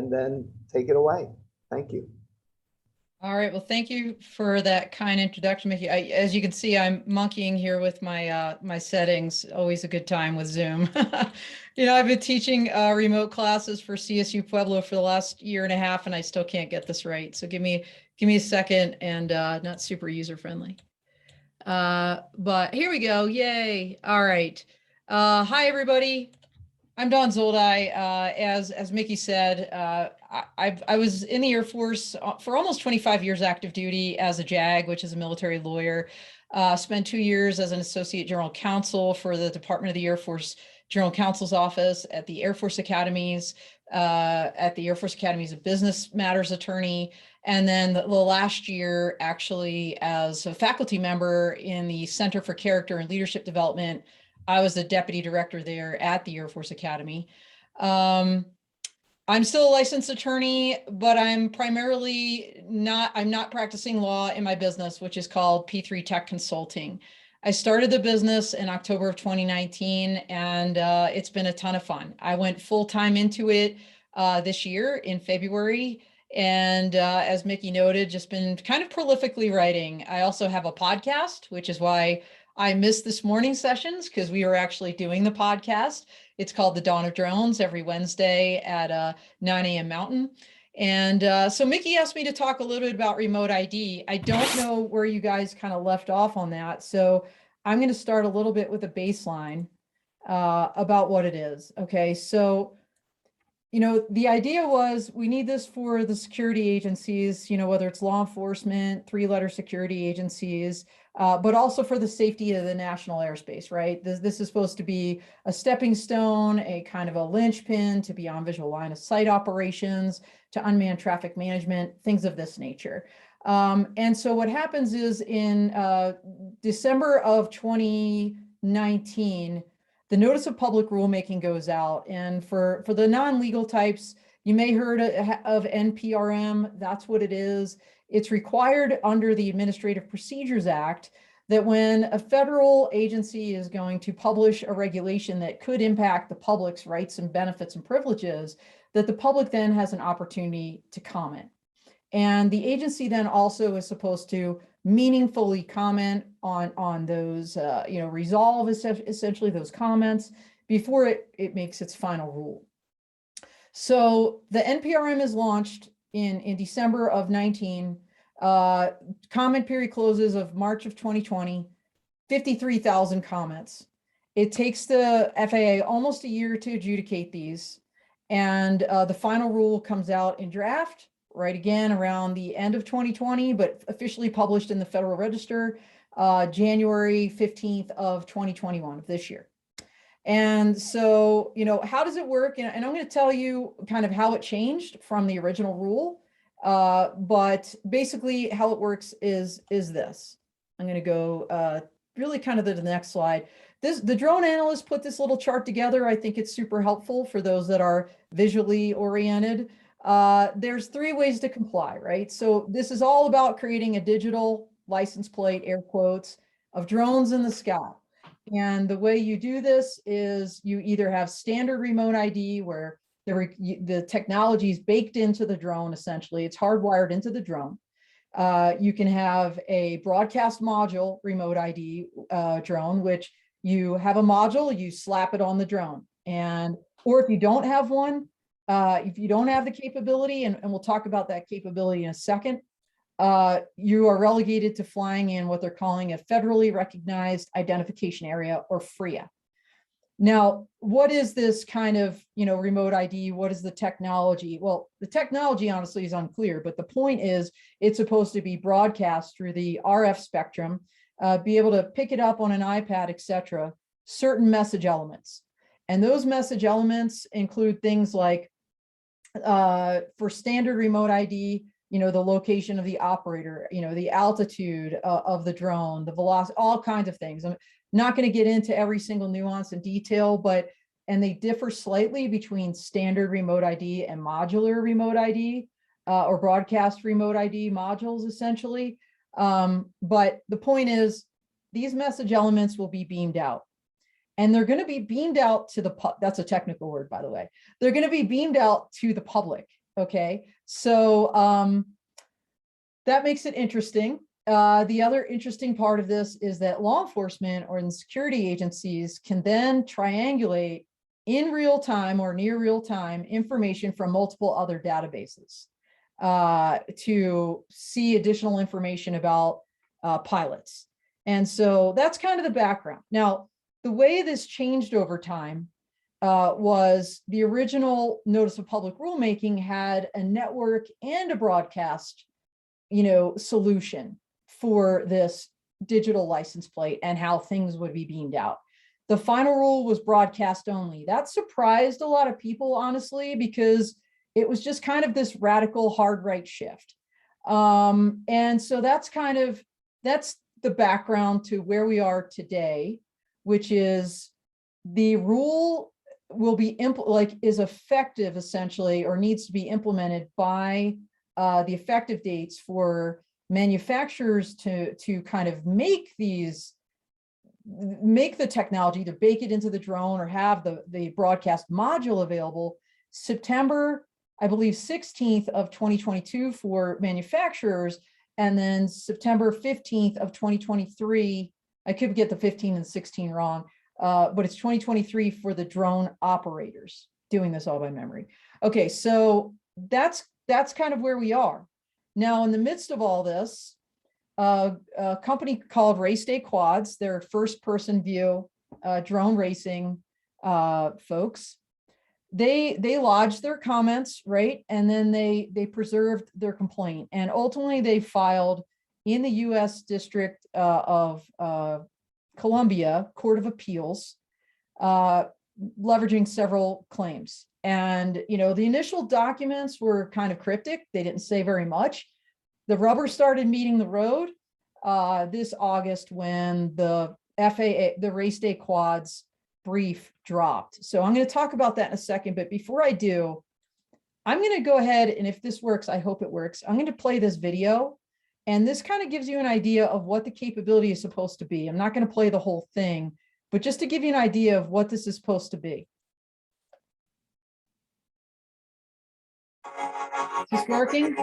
and then take it away. Thank you. All right. Well, thank you for that kind introduction, Mickey. As you can see, I'm monkeying here with my my settings. Always a good time with Zoom. You know, I've been teaching remote classes for CSU Pueblo for the last year and a half, and I still can't get this right. So give me a second, and not super user friendly. But here we go. Yay. All right. Hi, everybody. I'm Don Zoldi. As Mickey said, I was in the Air Force for almost 25 years active duty as a JAG, which is a military lawyer. Spent 2 years as an associate general counsel for the Department of the Air Force General Counsel's Office at the Air Force Academies, a business matters attorney. And then the last year, actually, as a faculty member in the Center for Character and Leadership Development. I was the deputy director there at the Air Force Academy. I'm still a licensed attorney, but I'm not practicing law in my business, which is called P3 Tech Consulting. I started the business in October of 2019, and it's been a ton of fun. I went full-time into it this year in February. And as Mickey noted, just been kind of prolifically writing. I also have a podcast, which is why I missed this morning's sessions, because we were actually doing the podcast. It's called The Dawn of Drones, every Wednesday at 9 a.m. Mountain. And so Mickey asked me to talk a little bit about remote ID. I don't know where you guys kind of left off on that. So I'm going to start a little bit with a baseline about what it is. Okay, so you know, the idea was we need this for the security agencies, you know, whether it's law enforcement, three-letter security agencies, but also for the safety of the national airspace, right? This is supposed to be a stepping stone, a kind of a linchpin to beyond visual line of sight operations, to unmanned traffic management, things of this nature. And so what happens is in December of 2019, the notice of public rulemaking goes out, and for the non-legal types, you may heard of NPRM. That's what it is. It's required under the Administrative Procedures Act that when a federal agency is going to publish a regulation that could impact the public's rights and benefits and privileges, that the public then has an opportunity to comment. And the agency then also is supposed to meaningfully comment on those, you know, resolve essentially those comments before it makes its final rule. So the NPRM is launched in December of 19. Comment period closes of March of 2020, 53,000 comments. It takes the FAA almost a year to adjudicate these. And the final rule comes out in draft, right again around the end of 2020, but officially published in the Federal Register January 15th of 2021 of this year. And so, you know, how does it work? And I'm going to tell you kind of how it changed from the original rule. But basically how it works is this. I'm going to go really kind of to the next slide. The drone analyst put this little chart together. I think it's super helpful for those that are visually oriented. There's 3 ways to comply, right? So this is all about creating a digital license plate, air quotes, of drones in the sky. And the way you do this is you either have standard remote ID where the technology is baked into the drone, essentially. It's hardwired into the drone. You can have a broadcast module remote ID drone, which you have a module, you slap it on the drone. Or if you don't have one, if you don't have the capability, and we'll talk about that capability in a second, you are relegated to flying in what they're calling a federally recognized identification area, or FRIA. Now, what is this kind of, you know, remote ID? What is the technology? Well, the technology honestly is unclear, but the point is it's supposed to be broadcast through the RF spectrum, be able to pick it up on an iPad, etc., certain message elements. And those message elements include things like, for standard remote ID, you know, the location of the operator, you know, the altitude of the drone, the velocity, all kinds of things. I'm not going to get into every single nuance and detail, and they differ slightly between standard remote ID and modular remote ID, or broadcast remote ID modules, essentially. But the point is, these message elements will be beamed out. And they're going to be beamed out to the, that's a technical word, by the way. They're going to be beamed out to the public. Okay, so that makes it interesting. The other interesting part of this is that law enforcement or in security agencies can then triangulate in real time or near real time information from multiple other databases to see additional information about pilots. And so that's kind of the background. Now, the way this changed over time was the original notice of public rulemaking had a network and a broadcast, solution for this digital license plate and how things would be beamed out. The final rule was broadcast only. That surprised a lot of people, honestly, because it was just kind of this radical hard right shift. And so that's the background to where we are today, which is the rule will be is effective essentially, or needs to be implemented by the effective dates for manufacturers to kind of make the technology, to bake it into the drone or have the broadcast module available September, I believe 16th of 2022 for manufacturers, and then September 15th of 2023. I could get the 15 and 16 wrong, but it's 2023 for the drone operators, doing this all by memory. Okay, so that's kind of where we are. Now, in the midst of all this, a company called Race Day Quads, their first person view drone racing folks, they lodged their comments, right? And then they preserved their complaint. And ultimately they filed in the US District of Columbia Court of Appeals, leveraging several claims. And, the initial documents were kind of cryptic. They didn't say very much. The rubber started meeting the road this August when the FAA, the Race Day Quads brief dropped. So I'm going to talk about that in a second. But before I do, I'm going to go ahead, and if this works, I hope it works. I'm going to play this video. And this kind of gives you an idea of what the capability is supposed to be. I'm not going to play the whole thing, but just to give you an idea of what this is supposed to be. Is this working?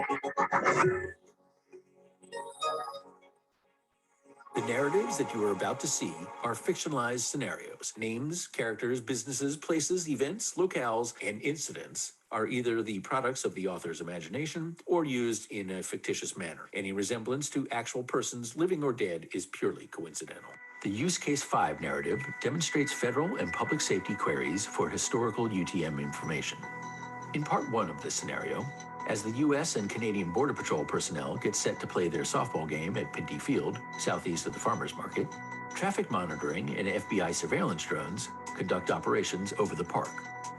The narratives that you are about to see are fictionalized scenarios. Names, characters, businesses, places, events, locales, and incidents are either the products of the author's imagination or used in a fictitious manner. Any resemblance to actual persons, living or dead, is purely coincidental. The Use Case 5 narrative demonstrates federal and public safety queries for historical UTM information. In part 1 of this scenario, as the U.S. and Canadian Border Patrol personnel get set to play their softball game at Pinty Field, southeast of the farmers market, traffic monitoring and FBI surveillance drones conduct operations over the park.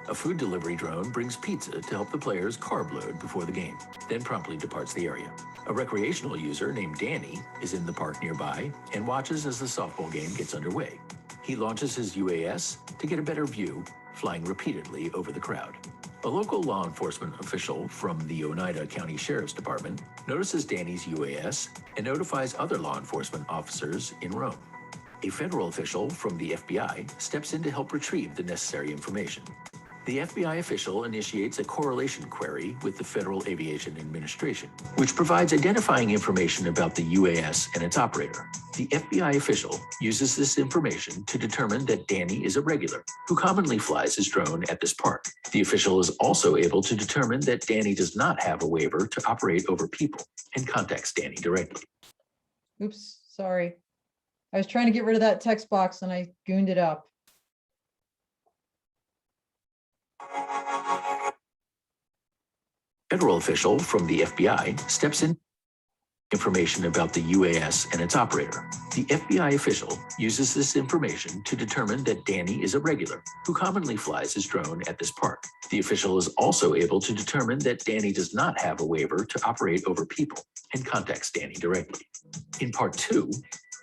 A food delivery drone brings pizza to help the players carb load before the game, then promptly departs the area. A recreational user named Danny is in the park nearby and watches as the softball game gets underway. He launches his UAS to get a better view, flying repeatedly over the crowd. A local law enforcement official from the Oneida County Sheriff's Department notices Danny's UAS and notifies other law enforcement officers in Rome. A federal official from the FBI steps in to help retrieve the necessary information. The FBI official initiates a correlation query with the Federal Aviation Administration, which provides identifying information about the UAS and its operator. The FBI official uses this information to determine that Danny is a regular who commonly flies his drone at this park. The official is also able to determine that Danny does not have a waiver to operate over people and contacts Danny directly. Oops, sorry. I was trying to get rid of that text box and I gooned it up. Federal official from the FBI steps in information about the UAS and its operator. The FBI official uses this information to determine that Danny is a regular who commonly flies his drone at this park. The official is also able to determine that Danny does not have a waiver to operate over people and contacts Danny directly. In part 2,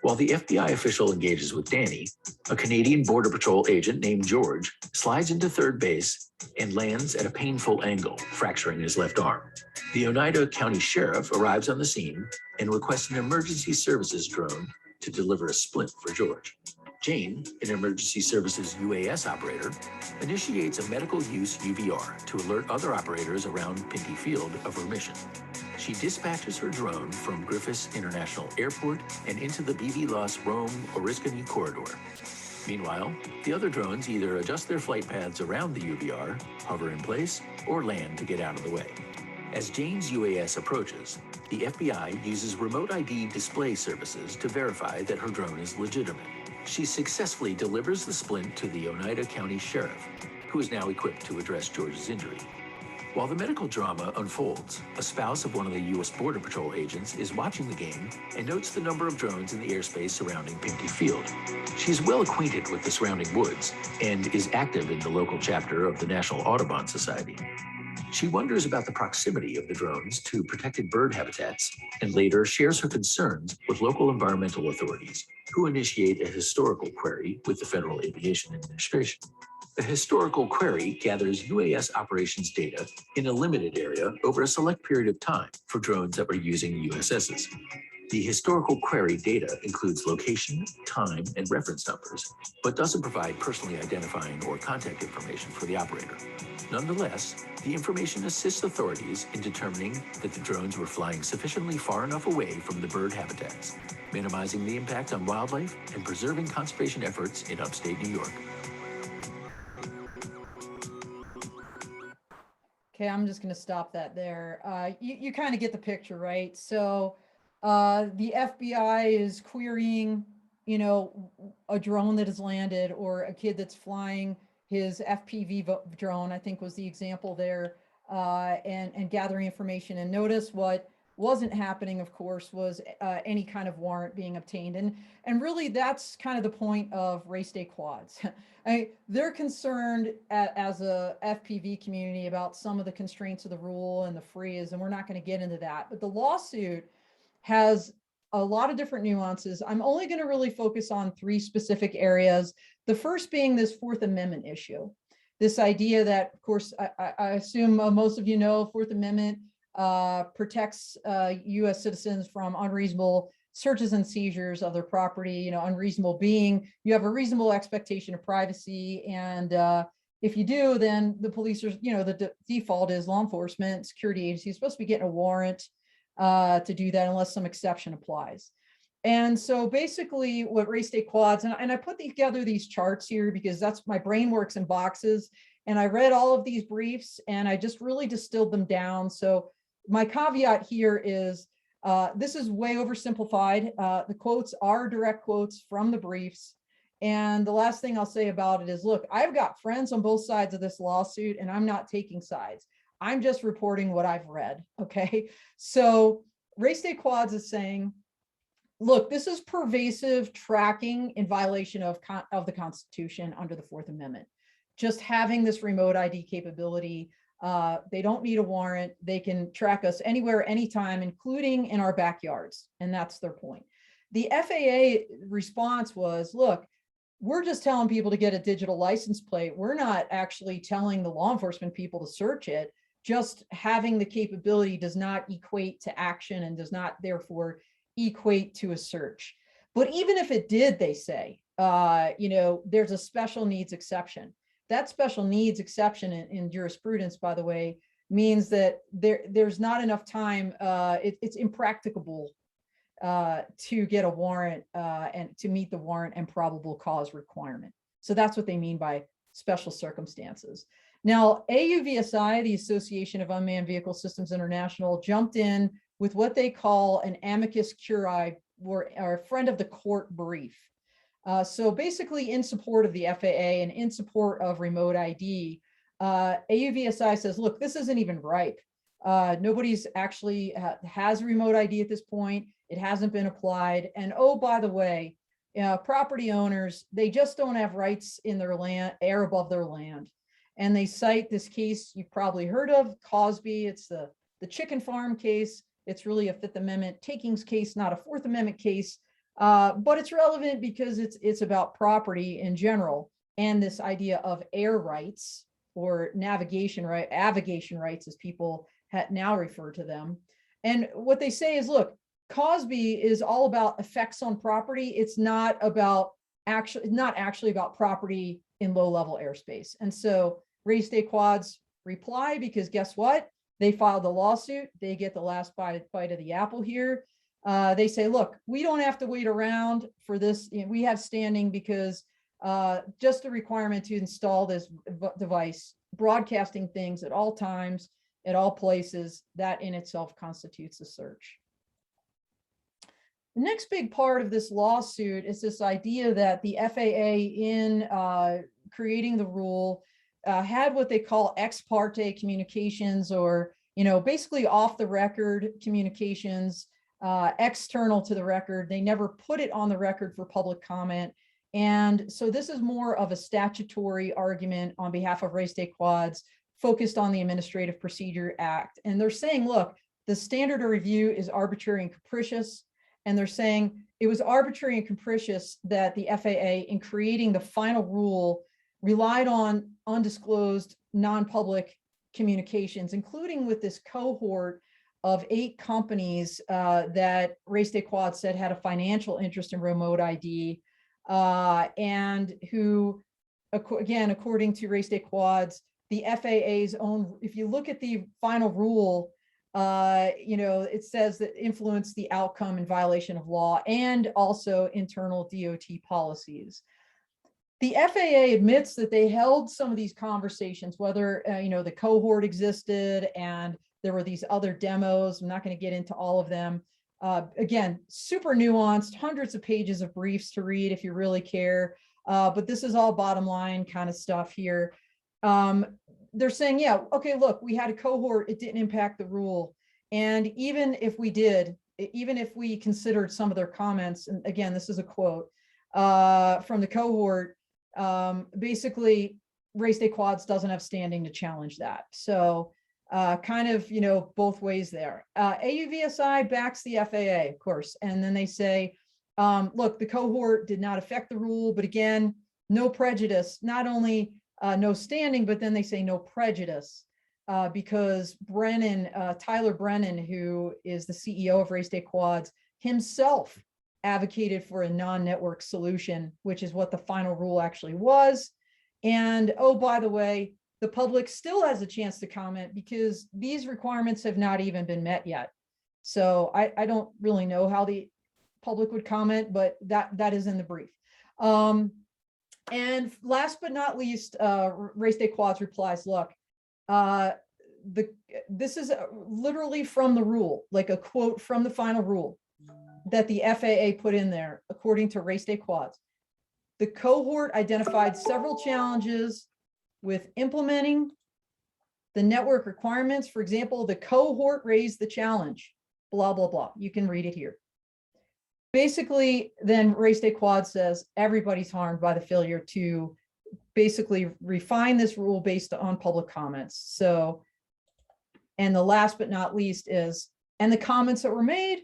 while the FBI official engages with Danny, a Canadian Border Patrol agent named George slides into third base and lands at a painful angle, fracturing his left arm. The Oneida County Sheriff arrives on the scene and requests an emergency services drone to deliver a splint for George. Jane, an emergency services UAS operator, initiates a medical use UVR to alert other operators around Pinky Field of her mission. She dispatches her drone from Griffiths International Airport and into the BV Los Rome-Oriskany corridor. Meanwhile, the other drones either adjust their flight paths around the UVR, hover in place, or land to get out of the way. As Jane's UAS approaches, the FBI uses remote ID display services to verify that her drone is legitimate. She successfully delivers the splint to the Oneida County Sheriff, who is now equipped to address George's injury. While the medical drama unfolds, a spouse of one of the U.S. Border Patrol agents is watching the game and notes the number of drones in the airspace surrounding Pinky Field. She's well acquainted with the surrounding woods and is active in the local chapter of the National Audubon Society. She wonders about the proximity of the drones to protected bird habitats and later shares her concerns with local environmental authorities, who initiate a historical query with the Federal Aviation Administration. The historical query gathers UAS operations data in a limited area over a select period of time for drones that were using USSs. The historical query data includes location, time, and reference numbers, but doesn't provide personally identifying or contact information for the operator. Nonetheless, the information assists authorities in determining that the drones were flying sufficiently far enough away from the bird habitats, minimizing the impact on wildlife and preserving conservation efforts in upstate New York. Okay, I'm just going to stop that there. You kind of get the picture, right? So the FBI is querying, a drone that has landed or a kid that's flying his FPV drone, I think was the example there, and gathering information. And notice what wasn't happening, of course, was any kind of warrant being obtained. And really, that's kind of the point of race day quads. They're concerned as a FPV community about some of the constraints of the rule and the freeze, and we're not going to get into that. But the lawsuit has a lot of different nuances. I'm only going to really focus on 3 specific areas. The first being this Fourth Amendment issue. This idea that, of course, I assume most of you know, Fourth Amendment protects U.S. citizens from unreasonable searches and seizures of their property. Unreasonable being you have a reasonable expectation of privacy, and if you do, then the police are, the default is law enforcement, security agency is supposed to be getting a warrant to do that unless some exception applies. And so basically what race day quads, and I put together these charts here because that's my brain works in boxes, and I read all of these briefs and I just really distilled them down. So my caveat here is this is way oversimplified. The quotes are direct quotes from the briefs. And the last thing I'll say about it is, look, I've got friends on both sides of this lawsuit and I'm not taking sides. I'm just reporting what I've read, okay? So race day quads is saying, look, this is pervasive tracking in violation of the Constitution under the Fourth Amendment. Just having this remote ID capability, they don't need a warrant. They can track us anywhere, anytime, including in our backyards. And that's their point. The FAA response was, look, we're just telling people to get a digital license plate. We're not actually telling the law enforcement people to search it. Just having the capability does not equate to action and does not therefore equate to a search. But even if it did, they say, there's a special needs exception. That special needs exception in jurisprudence, by the way, means that there's not enough time. It's impracticable to get a warrant and to meet the warrant and probable cause requirement. So that's what they mean by special circumstances. Now, AUVSI, the Association of Unmanned Vehicle Systems International, jumped in with what they call an amicus curiae, or a friend of the court brief. So basically in support of the FAA and in support of remote ID, AUVSI says, look, this isn't even ripe. Nobody's actually has remote ID at this point. It hasn't been applied. And oh, by the way, property owners, they just don't have rights in their land, air above their land. And they cite this case you've probably heard of, Cosby. It's the chicken farm case. It's really a Fifth Amendment takings case, not a Fourth Amendment case. But it's relevant because it's about property in general and this idea of air rights or navigation right, avigation rights as people now refer to them. And what they say is, look, Cosby is all about effects on property. It's not about not actually about property in low-level airspace. And so race day quads reply, because guess what? They filed a lawsuit. They get the last bite of the apple here. They say, look, we don't have to wait around for this. We have standing because just the requirement to install this device, broadcasting things at all times, at all places, that in itself constitutes a search. The next big part of this lawsuit is this idea that the FAA, in creating the rule, had what they call ex parte communications, or basically off the record communications, external to the record. They never put it on the record for public comment. And so this is more of a statutory argument on behalf of race day quads, focused on the Administrative Procedure Act. And they're saying, look, the standard of review is arbitrary and capricious. And they're saying it was arbitrary and capricious that the FAA, in creating the final rule, relied on undisclosed non-public communications, including with this cohort of 8 companies that race day quads said had a financial interest in remote ID, and who, again, according to race day quads, the FAA's own, if you look at the final rule, it says that influence the outcome in violation of law and also internal DOT policies. The FAA admits that they held some of these conversations, whether, the cohort existed and there were these other demos. I'm not going to get into all of them. Again, super nuanced, hundreds of pages of briefs to read if you really care. But this is all bottom line kind of stuff here. They're saying, yeah, okay, look, we had a cohort, it didn't impact the rule. And even if we did, even if we considered some of their comments, and again, this is a quote from the cohort, basically race day quads doesn't have standing to challenge that. So kind of, both ways there. AUVSI backs the FAA, of course. And then they say, look, the cohort did not affect the rule, but again, no prejudice, not only no standing, but then they say no prejudice because Tyler Brennan, who is the CEO of Race Day Quads, himself advocated for a non-network solution, which is what the final rule actually was. And oh, by the way, the public still has a chance to comment because these requirements have not even been met yet. So I don't really know how the public would comment, but that is in the brief. And last but not least, Race Day Quads replies, look, this is literally from the rule, like a quote from the final rule that the FAA put in there, according to Race Day Quads. The cohort identified several challenges with implementing the network requirements. For example, the cohort raised the challenge, blah, blah, blah. You can read it here. Basically, then Race Day Quad says everybody's harmed by the failure to basically refine this rule based on public comments. So, and the last but not least is, and the comments that were made,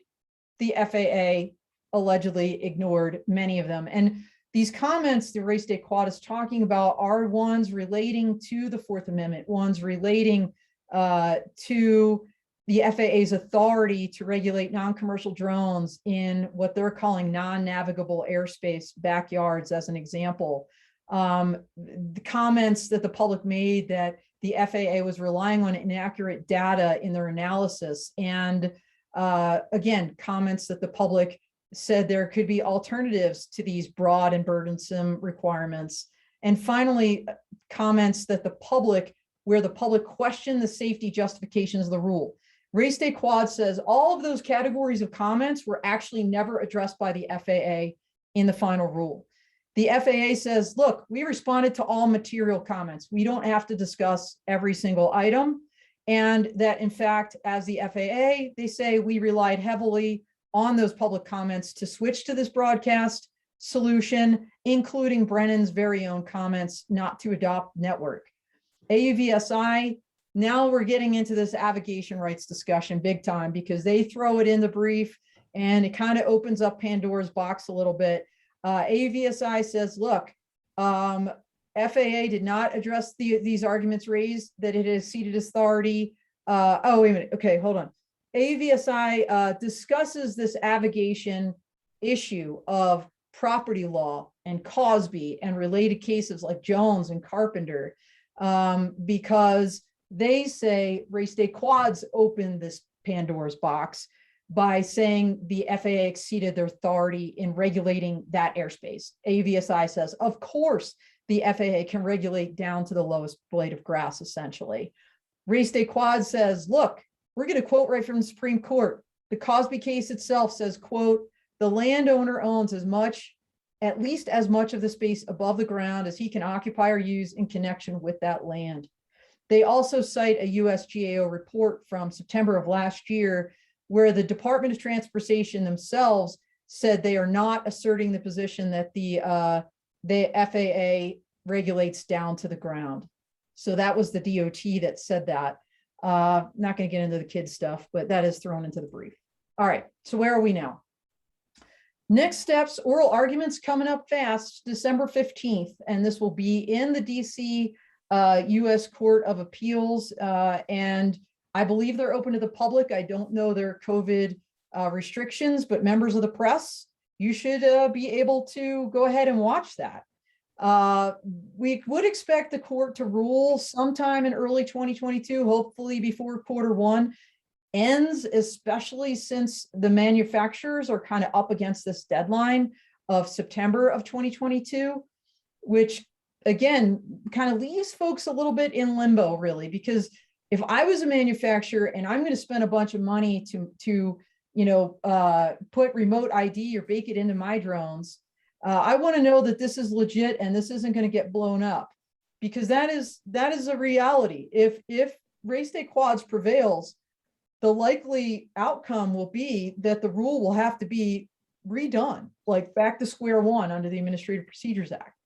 the FAA allegedly ignored many of them. And these comments the Race Day Quad is talking about are ones relating to the Fourth Amendment, ones relating to the FAA's authority to regulate non-commercial drones in what they're calling non-navigable airspace, backyards as an example. The comments that the public made that the FAA was relying on inaccurate data in their analysis. And again, comments that the public said there could be alternatives to these broad and burdensome requirements. And finally, comments that where the public questioned the safety justifications of the rule. Race Day Quad says all of those categories of comments were actually never addressed by the FAA in the final rule. The FAA says, look, we responded to all material comments. We don't have to discuss every single item. And that in fact, as the FAA, they say we relied heavily on those public comments to switch to this broadcast solution, including Brennan's very own comments not to adopt network. AUVSI, now we're getting into this aviation rights discussion big time because they throw it in the brief and it kind of opens up Pandora's box a little bit. AUVSI says, look, FAA did not address these arguments raised that it has ceded authority. Oh, wait a minute. Okay, hold on. AUVSI discusses this aviation issue of property law and Cosby and related cases like Jones and Carpenter, because they say race day quads opened this Pandora's box by saying the FAA exceeded their authority in regulating that airspace. AVSI says, of course, the FAA can regulate down to the lowest blade of grass, essentially. Race day quad says, look, we're going to quote right from the Supreme Court. The Cosby case itself says, quote, the landowner owns at least as much of the space above the ground as he can occupy or use in connection with that land. They also cite a USGAO report from September of last year, where the Department of Transportation themselves said they are not asserting the position that the FAA regulates down to the ground. So that was the DOT that said that. Not going to get into the kids stuff, but that is thrown into the brief. All right, so where are we now? Next steps, oral arguments coming up fast, December 15th, and this will be in the DC U.S. Court of Appeals, and I believe they're open to the public. I don't know their COVID restrictions, but members of the press, you should be able to go ahead and watch that. We would expect the court to rule sometime in early 2022, hopefully before Q1 ends, especially since the manufacturers are kind of up against this deadline of September of 2022, which again, kind of leaves folks a little bit in limbo, really, because if I was a manufacturer and I'm going to spend a bunch of money to put remote ID or bake it into my drones, I want to know that this is legit and this isn't going to get blown up, because that is a reality. If race day quads prevails, the likely outcome will be that the rule will have to be redone, like back to square one under the Administrative Procedures Act.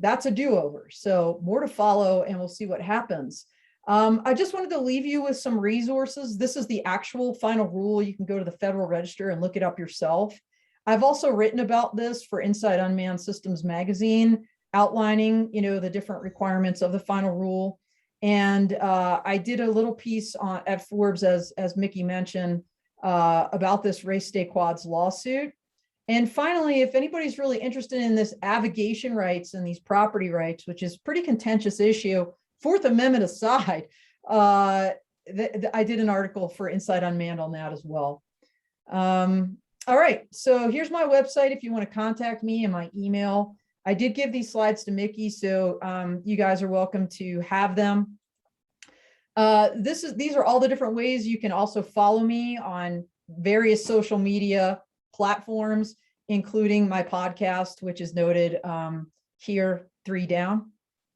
That's a do-over. So more to follow, and we'll see what happens. I just wanted to leave you with some resources. This is the actual final rule. You can go to the Federal Register and look it up yourself. I've also written about this for Inside Unmanned Systems magazine, outlining, the different requirements of the final rule. And I did a little piece at Forbes, as Mickey mentioned, about this race day quads lawsuit. And finally, if anybody's really interested in this avigation rights and these property rights, which is a pretty contentious issue, Fourth Amendment aside, I did an article for Inside Unmanned on that as well. All right, so here's my website if you want to contact me, and my email. I did give these slides to Mickey, so you guys are welcome to have them. These are all the different ways you can also follow me on various social media platforms, including my podcast, which is noted here, 3 down.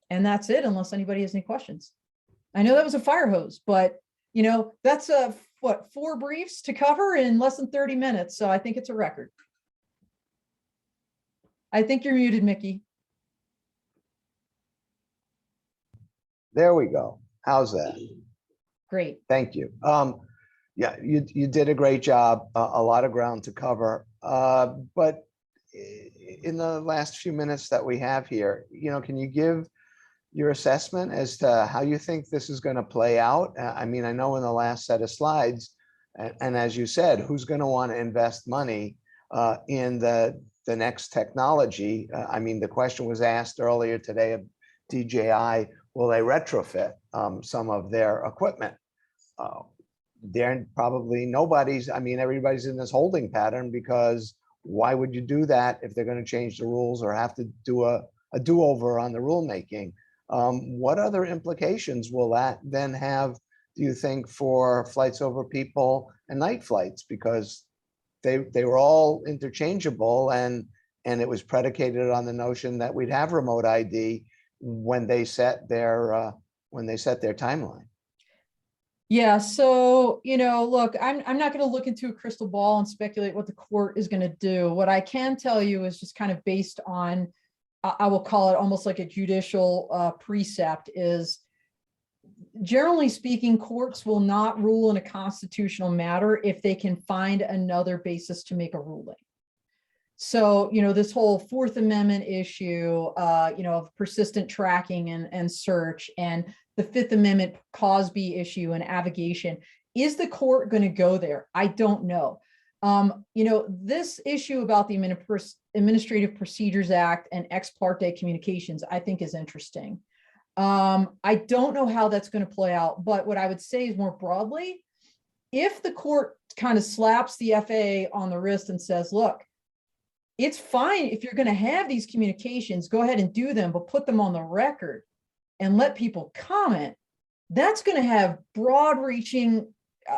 And that's it, unless anybody has any questions. I know that was a fire hose, but that's what, 4 briefs to cover in less than 30 minutes. So I think it's a record. I think you're muted, Mickey. There we go. How's that? Great. Thank you. Yeah, you did a great job. A lot of ground to cover. But in the last few minutes that we have here, can you give your assessment as to how you think this is going to play out? I mean, I know in the last set of slides, and as you said, who's going to want to invest money in the next technology? I mean, the question was asked earlier today of DJI, will they retrofit some of their equipment? They're probably nobody's. I mean, everybody's in this holding pattern, because why would you do that if they're going to change the rules or have to do a do-over on the rulemaking? What other implications will that then have, do you think, for flights over people and night flights? Because they were all interchangeable, and it was predicated on the notion that we'd have remote ID when they set their timeline. Yeah, so look, I'm not going to look into a crystal ball and speculate what the court is going to do. What I can tell you is just kind of based on, I will call it almost like a judicial precept, is generally speaking, courts will not rule in a constitutional matter if they can find another basis to make a ruling. So, this whole Fourth Amendment issue, of persistent tracking and search, and the Fifth Amendment Cosby issue and avigation, is the court going to go there? I don't know. You know, this issue about the Administrative Procedures Act and ex parte communications, I think is interesting. I don't know how that's going to play out, but what I would say is more broadly, if the court kind of slaps the FAA on the wrist and says, look, it's fine if you're going to have these communications, go ahead and do them, but put them on the record and let people comment. That's going to have broad reaching,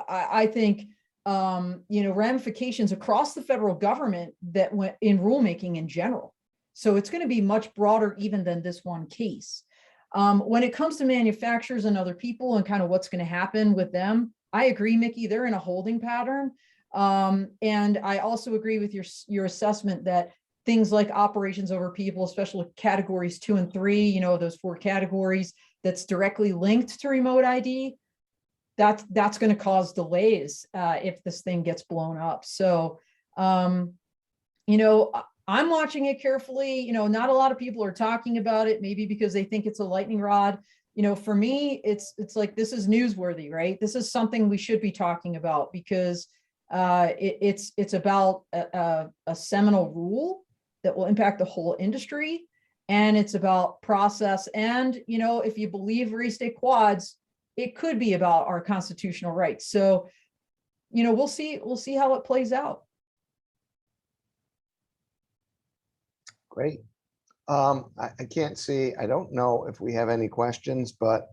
I think, you know, ramifications across the federal government that went in rulemaking in general. So it's going to be much broader even than this one case. When it comes to manufacturers and other people and kind of what's going to happen with them, I agree, Mickey, they're in a holding pattern. And I also agree with your assessment that things like operations over people, especially categories 2 and 3, you know, those 4 categories that's directly linked to remote ID, that's going to cause delays if this thing gets blown up. So, you know, I'm watching it carefully. You know, not a lot of people are talking about it, maybe because they think it's a lightning rod. You know, for me, it's like, this is newsworthy, right? This is something we should be talking about because it's about a seminal rule that will impact the whole industry. And it's about process. And, you know, if you believe restate quads, it could be about our constitutional rights. So, you know, we'll see how it plays out. Great. I can't see, I don't know if we have any questions, but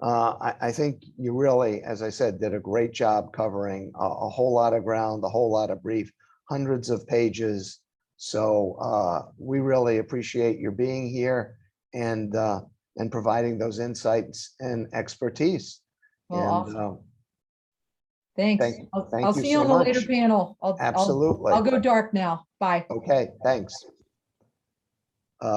I think you really, as I said, did a great job covering a whole lot of ground, a whole lot of brief, hundreds of pages. So we really appreciate your being here and providing those insights and expertise. Well, And awesome. Thanks. thank I'll you see you so on the later much. panel. Absolutely. I'll go dark now. Bye. Okay, thanks.